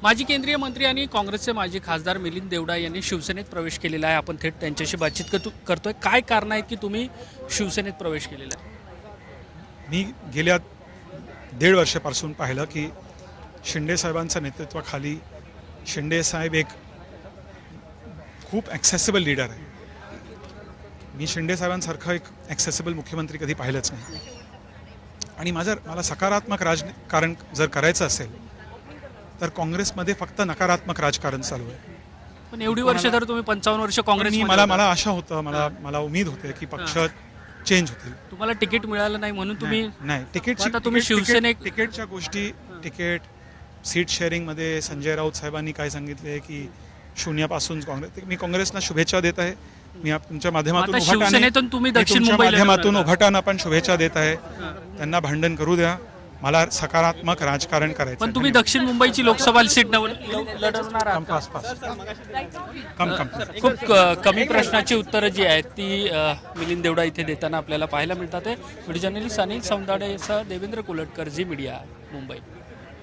माजी केंद्रीय मंत्री आणि काँग्रेसचे माजी खासदार मिलिंद देवडा यांनी शिवसेनेत प्रवेश केलेला आहे. आपण थेट त्यांच्याशी बातचीत करतोय. काय कारण आहेत की तुम्ही शिवसेनेत प्रवेश केलेला आहे? मी गेल्या 1.5 वर्षापासून पाहिलं की शिंदे साहेबांच्या नेतृत्वाखाली शिंदे साहेब एक खूप ॲक्सेसिबल लीडर आहे. मी शिंदे साहेबांसारखं एक ॲक्सेसिबल मुख्यमंत्री कधी पाहिलंच नाही. आणि मला सकारात्मक राजकारण जर करायचं असेल तर काँग्रेसमध्ये फक्त नकारात्मक राजकारण चालू आहे. पण एवढी वर्ष तर तुम्ही 55 वर्ष काँग्रेस मला आशा होतं, मला उमेद होते की पक्ष चेंज होतील. तुम्हाला तिकीट मिळालं नाही म्हणून तुम्ही नाही आता तुम्ही शिवसेनेत तिकीटच्या गोष्टी सीट शेअरिंगमध्ये संजय राऊत साहेबांनी काय सांगितले की शून्यापासून मी काँग्रेसला शुभेच्छा देत आहे. मी तुमच्या माध्यमातून शिवसेनेतून तुम्ही दक्षिण मुंबईला उभाटानं पण शुभेच्छा देत आहे. त्यांना भांडण करू द्या. मला सकारात्मक राजकारण करायचं. पण तुम्ही दक्षिण मुंबईची लोकसभा सीट लढवणार आहात. खूप कमी प्रश्नाची उत्तरं जी आहेत ती मिलिंद देवडा इथे देताना आपल्याला पाहायला मिळतात. व्हिडिओ जर्नलिस्ट अनिल सौंदाडे सह देवेंद्र कुलटकर, झी मीडिया, मुंबई.